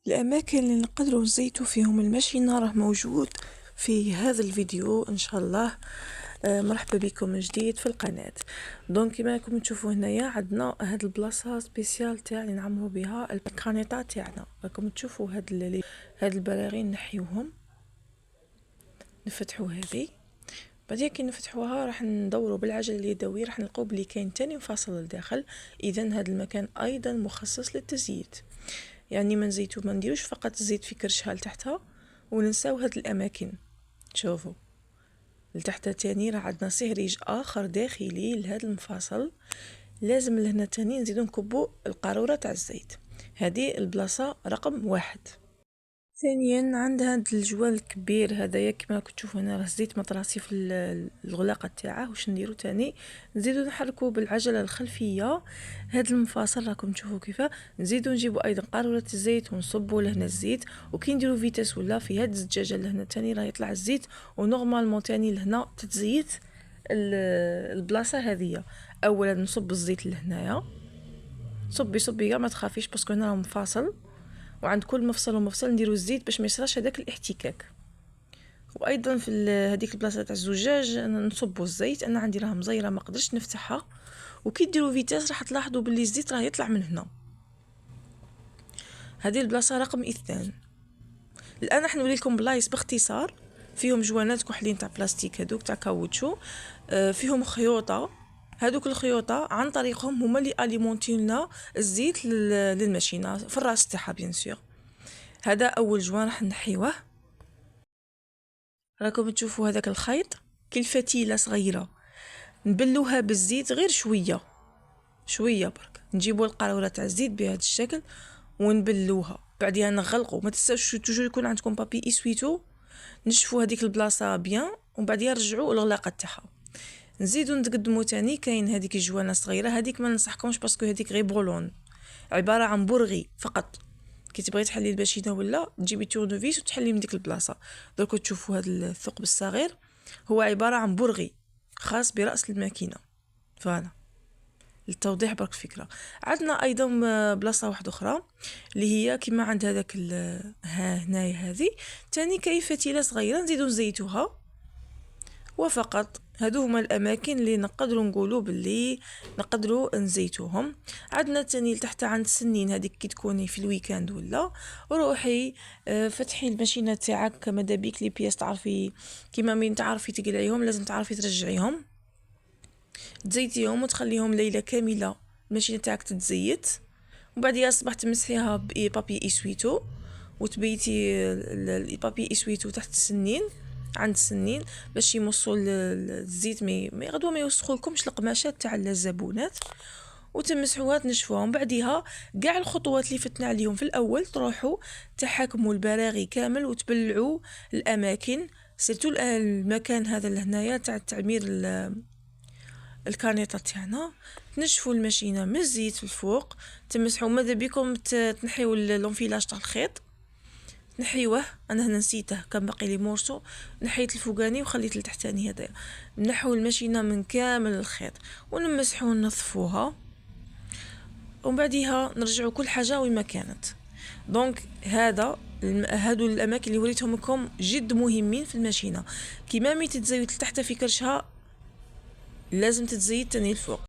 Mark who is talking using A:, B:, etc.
A: الأماكن اللي نقدروا نزيتوا فيهم الماشينة راه موجود في هذا الفيديو إن شاء الله. مرحبا بكم من جديد في القناة. دونك كما راكم تشوفوا هنايا عندنا هاد البلاصة سبيسيال تاع اللي نعمروا بها الكانيطا تاعنا. راكم تشوفوا هاد البراغين نحيوهم، نفتحوا هذه، بعدين كي نفتحوها راح ندوروا بالعجل اليدوي راح نلقاو بلي كاين تاني مفاصل لداخل. اذا هذا المكان ايضا مخصص للتزييت، يعني ما نديروش فقط الزيت في كرشها لتحتها وننساو هاد الاماكن. شوفوا لتحت تاني راه عندنا سهريج اخر داخلي لهاد المفاصل، لازم لهنا تاني نزيدو نكبو القارورة تاع الزيت. هذه البلاصة رقم 1. ثانيا عند هاد الجوال الكبير هذايا كما راكم تشوفوا هنا راه الزيت مطراسي في الغلاقه تاعه. واش نديرو تاني؟ نزيدو نحركو بالعجله الخلفيه هاد المفاصل، راكم تشوفوا كيفاه. نزيدو نجيبو ايضا قاروره الزيت ونصبو لهنا الزيت، وكي نديرو فيتاس ولا في هاد الزجاجه لهنا تاني راه يطلع الزيت، ونورمالمون تاني لهنا تتزيت البلاصه هذيا. اولا نصب الزيت لهنايا، صبي ما تخافيش باسكو هنا راه مفاصل، وعند كل مفصل ومفصل نديرو الزيت باش ما يصراش هذاك الاحتكاك. وايضا في هذيك البلاصه تاع الزجاج نصبوا الزيت. انا عندي راه مزيره ما قدرتش نفتحها، وكي ديروا فيتاس راح تلاحظوا باللي الزيت راه يطلع من هنا. هذه البلاصه رقم 2. الان راح نوري لكم بلايص باختصار فيهم جوانات كحلين تاع بلاستيك، هذوك تاع كاوتشو، فيهم خيوطه. هذوك الخيوطه عن طريقهم هما اللي اليمونتينا الزيت للماشينه في الراس تاعها بيان سور. هذا اول جوان راح نحيوه. راكم تشوفوا هذاك الخيط كي الفتيله صغيره، نبلوها بالزيت غير شويه برك. نجيبوا القاروره تاع الزيت بهذا الشكل ونبلوها، بعدين نغلقوا. ما تنساوش توجور يكون عندكم بابي اسويتو، نشفوا هذيك البلاصه بيان، ومن بعد يرجعوا الغلاقه تاعها. نزيدوا نتقدموا تاني. كاين هذيك الجوانه صغيره، هذيك ما ننصحكمش باسكو هذيك غير بولون، عباره عن برغي فقط. كي تبغي تحلي الباشينه ولا تجيبي تورنوفيس وتحلي من ديك البلاصه. درك تشوفوا هذا الثقب الصغير هو عباره عن برغي خاص براس الماكينه. فوالا للتوضيح برك فكره. عندنا ايضا بلاصه واحده اخرى اللي هي كما عند هذاك هنايا هذه تاني كاين فتيله صغيره نزيدو نزيتوها. وفقط هادو هما الاماكن اللي نقدروا نقولوا باللي نقدروا نزيتوهم. عندنا تاني لتحت عند السنين، هذيك كي تكوني في الويكاند ولا روحي فتحي الماشينه تاعك، ماذا بيك لي بياس تعرفي كيما مين تعرفي تقلعيهم لازم تعرفي ترجعيهم، تزيتيهم وتخليهم ليله كامله الماشينه تاعك تتزيت. وبعديها الصباح تمسحيها ببابي اسويتو وتبيتي البابي اسويتو تحت السنين عند السنين باش يمصوا الزيت ما غدوه ما يوسخولكمش القماشات تاع الزبونات، وتمسحوها تنشفوهم. بعديها كاع الخطوات اللي فتنا عليهم في الاول تروحوا تحكموا البراغي كامل وتبلعوا الاماكن، سيرتو المكان هذا لهنايا تاع تعمير الكانيطه تاعنا. تنشفوا الماشينه من الزيت في الفوق، تمسحوا. ماذا بكم تنحيوا لونفيلاج تاع الخيط، نحيوه. انا هنا نسيته كان باقي لي مورسو، نحيت الفوقاني وخليت التحتاني هذايا. نحو الماشينه من كامل الخيط ونمسحوا وننظفوها، ومن بعديها نرجعوا كل حاجه وين ما كانت. دونك هادو الاماكن اللي وريتهم لكم جد مهمين في الماشينه. كيما مي تتزيت لتحت في كرشها لازم تتزيت تاني الفوق.